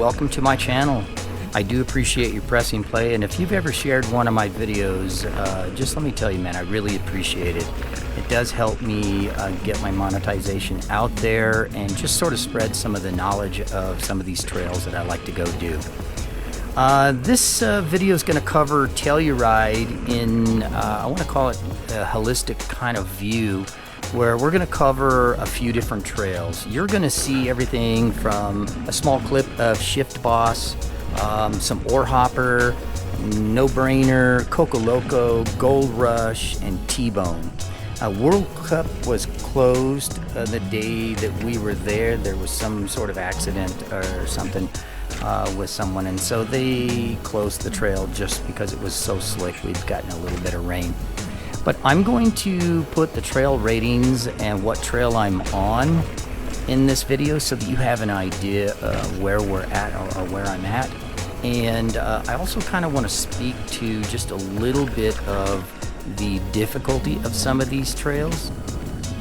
welcome to my channel. I do appreciate you pressing play, and if you've ever shared one of my videos, just let me tell you, man, I really appreciate it. It does help me get my monetization out there and just sort of spread some of the knowledge of some of these trails that I like to go do. This video is going to cover Telluride in, I want to call it a holistic kind of view, where we're going to cover a few different trails. You're going to see everything from a small clip of Shift Boss, some Ore Hopper, No Brainer, Coco Loco, Gold Rush, and TBone. World Cup was closed the day that we were there. There was some sort of accident or something with someone, and so they closed the trail just because it was so slick. We'd gotten a little bit of rain. But I'm going to put the trail ratings and what trail I'm on in this video so that you have an idea of where we're at or where I'm at. And I also kind of want to speak to just a little bit of the difficulty of some of these trails.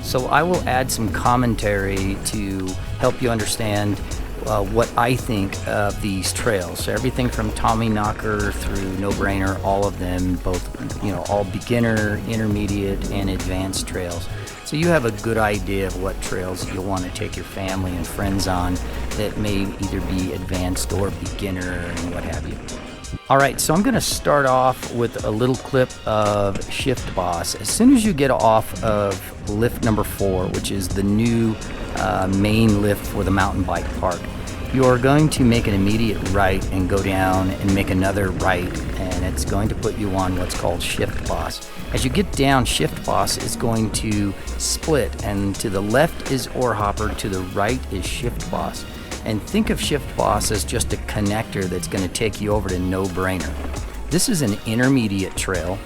So I will add some commentary to help you understand what I think of these trails. So everything from Tommy Knocker through No Brainer, all of them, both, you know, all beginner, intermediate, and advanced trails. So you have a good idea of what trails you'll want to take your family and friends on that may either be advanced or beginner and what have you. Alright, so I'm going to start off with a little clip of Shift Boss. As soon as you get off of lift number 4, which is the new main lift for the mountain bike park, you're going to make an immediate right and go down and make another right, and it's going to put you on what's called Shift Boss. As you get down, Shift Boss is going to split, and to the left is Ore Hopper, to the right is Shift Boss. And think of Shift Boss as just a connector that's going to take you over to No Brainer. This is an intermediate trail,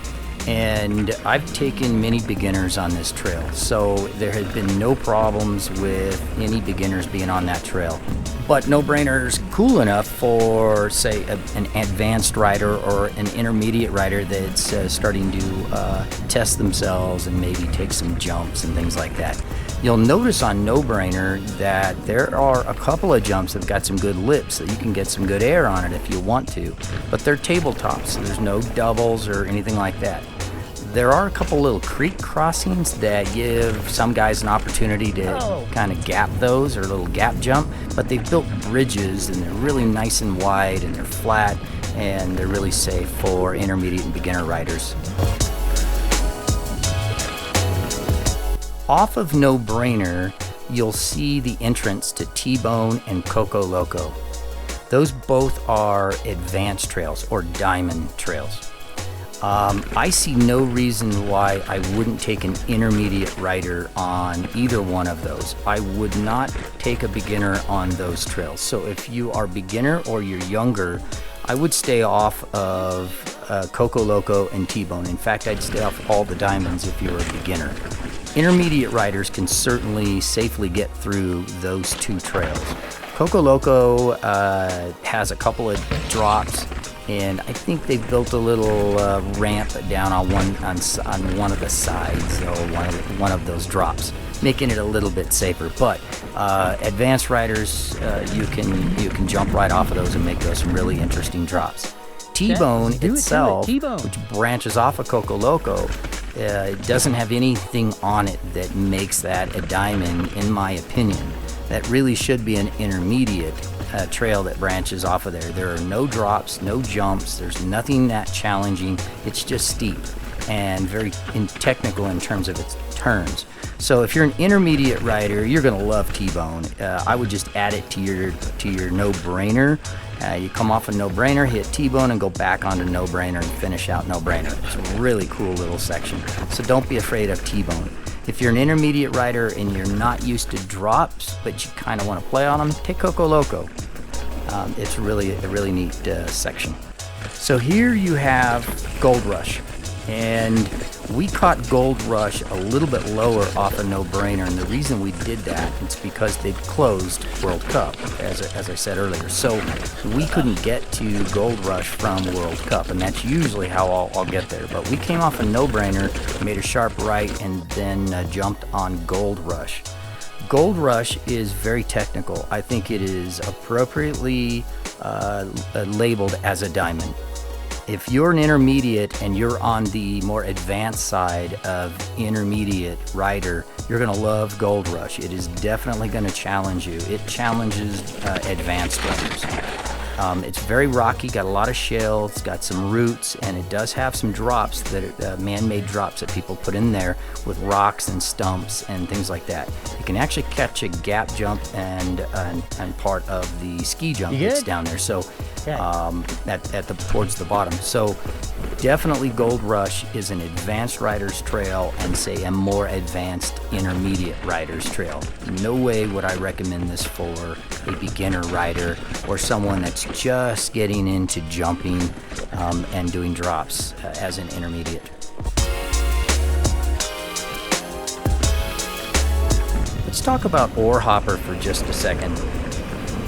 and I've taken many beginners on this trail, so there have been no problems with any beginners being on that trail. But No Brainer's cool enough for, say, an advanced rider or an intermediate rider that's starting to test themselves and maybe take some jumps and things like that. You'll notice on No Brainer that there are a couple of jumps that have got some good lips, so you can get some good air on it if you want to. But they're tabletops, so there's no doubles or anything like that. There are a couple little creek crossings that give some guys an opportunity to kind of gap those, or a little gap jump, but they've built bridges and they're really nice and wide and they're flat and they're really safe for intermediate and beginner riders. Off of No Brainer, you'll see the entrance to TBone and Coco Loco. Those both are advanced trails or diamond trails. I see no reason why I wouldn't take an intermediate rider on either one of those. I would not take a beginner on those trails. So if you are beginner or you're younger, I would stay off of Coco Loco and TBone. In fact, I'd stay off all the diamonds if you're a beginner. Intermediate riders can certainly safely get through those two trails. Coco Loco has a couple of drops, and I think they've built a little ramp down on one of the sides, or one of those drops, making it a little bit safer. But advanced riders, you can jump right off of those and make those some really interesting drops. TBone itself, which branches off of Coco Loco, it doesn't have anything on it that makes that a diamond, in my opinion. That really should be an intermediate trail that branches off of there. There are no drops, no jumps, there's nothing that challenging. It's just steep and very technical in terms of its turns. So if you're an intermediate rider, you're going to love TBone. I would just add it to your No Brainer. You come off a No Brainer, hit TBone, and go back onto No Brainer and finish out No Brainer. It's a really cool little section. So don't be afraid of TBone. If you're an intermediate rider and you're not used to drops, but you kind of want to play on them, take Coco Loco. It's really a really neat section. So here you have Gold Rush, and we caught Gold Rush a little bit lower off of No Brainer, and the reason we did that is because they've closed World Cup, as I said earlier. So we couldn't get to Gold Rush from World Cup, and that's usually how I'll get there. But we came off a No Brainer, made a sharp right, and then jumped on Gold Rush. Gold Rush is very technical. I think it is appropriately labeled as a diamond. If you're an intermediate and you're on the more advanced side of intermediate rider, you're going to love Gold Rush. It is definitely going to challenge you. It challenges advanced riders. It's very rocky, got a lot of shale, it's got some roots, and it does have some drops that man-made drops that people put in there with rocks and stumps and things like that. You can actually catch a gap jump and part of the ski jump that's down there. So towards the bottom. So definitely Gold Rush is an advanced rider's trail and say a more advanced intermediate rider's trail. No way would I recommend this for a beginner rider or someone that's just getting into jumping and doing drops as an intermediate. Let's talk about Ore Hopper for just a second.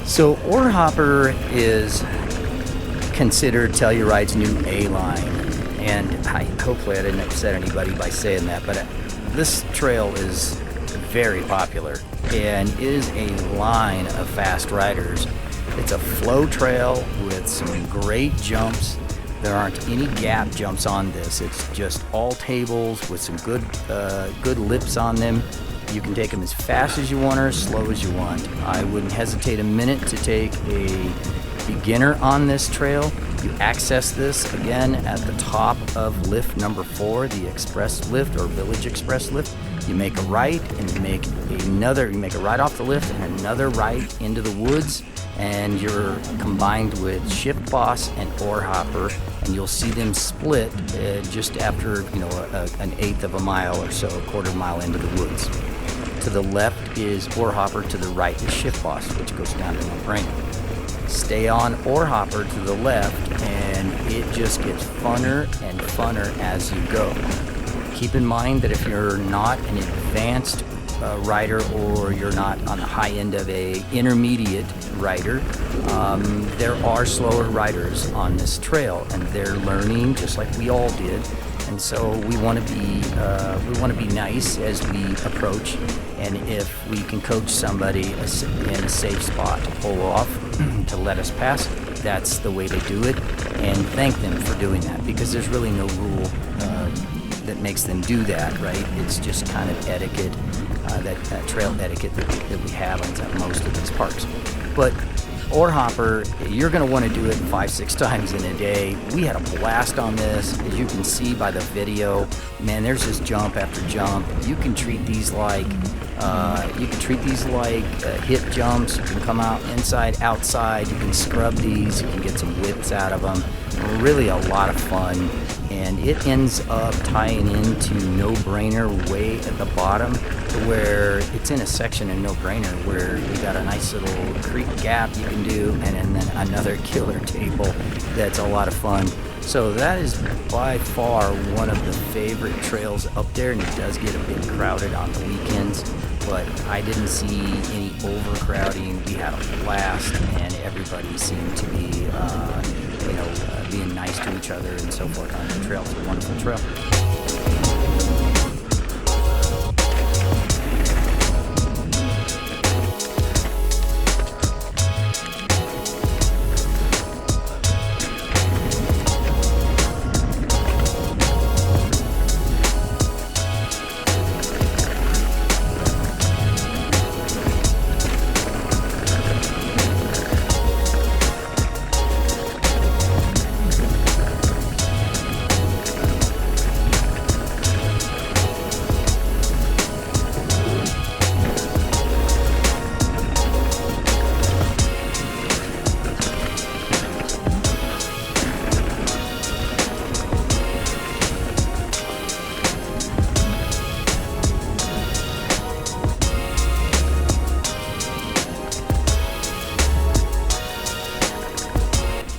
So Ore Hopper is considered Telluride's new A-line, and hopefully I didn't upset anybody by saying that, but this trail is very popular and is a line of fast riders. It's a flow trail with some great jumps. There aren't any gap jumps on this. It's just all tables with some good lips on them. You can take them as fast as you want or as slow as you want. I wouldn't hesitate a minute to take a beginner on this trail. You access this again at the top of lift number 4, the express lift or village express lift. You make a right and you make a right off the lift and another right into the woods, and you're combined with Shift Boss and Ore Hopper, and you'll see them split just after an eighth of a mile or so, a quarter mile into the woods. To the left is Ore Hopper, to the right is Shift Boss, which goes down to No Brainer. Stay on Ore Hopper to the left, and it just gets funner and funner as you go. Keep in mind that if you're not an advanced rider or you're not on the high end of a intermediate rider, there are slower riders on this trail, and they're learning just like we all did. And so we want to be nice as we approach, and if we can coach somebody in a safe spot to pull off to let us pass, that's the way to do it, and thank them for doing that, because there's really no rule that makes them do that, right? It's just kind of etiquette, that trail etiquette that we have at most of these parks. But Ore Hopper, you're going to want to do it 5-6 times in a day. We had a blast on this, as you can see by the video. Man, there's just jump after jump. You can treat these like hip jumps. You can come out inside, outside. You can scrub these. You can get some whips out of them. Really a lot of fun. And it ends up tying into No Brainer way at the bottom, to where it's in a section in No Brainer where you got a nice little creek gap you can do, and then another killer table that's a lot of fun. So that is by far one of the favorite trails up there, and it does get a bit crowded on the weekends, but I didn't see any overcrowding. We had a blast, and everybody seemed to be being nice to each other and so forth on the trail. It's a wonderful trail.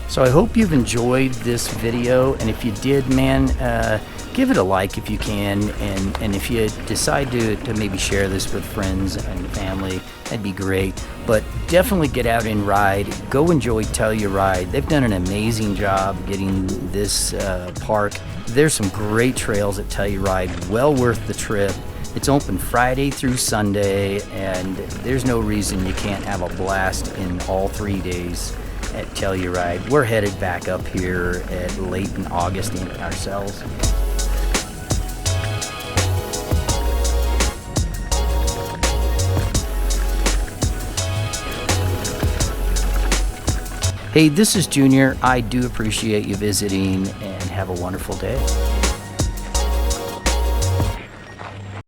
So I hope you've enjoyed this video, and if you did, man, give it a like if you can, and if you decide to maybe share this with friends and family, that'd be great. But definitely get out and ride. Go enjoy Telluride. They've done an amazing job getting this park. There's some great trails at Telluride, well worth the trip. It's open Friday through Sunday, and there's no reason you can't have a blast in all 3 days. at Telluride. We're headed back up here at late in August ourselves. Hey, this is Junior. I do appreciate you visiting, and have a wonderful day.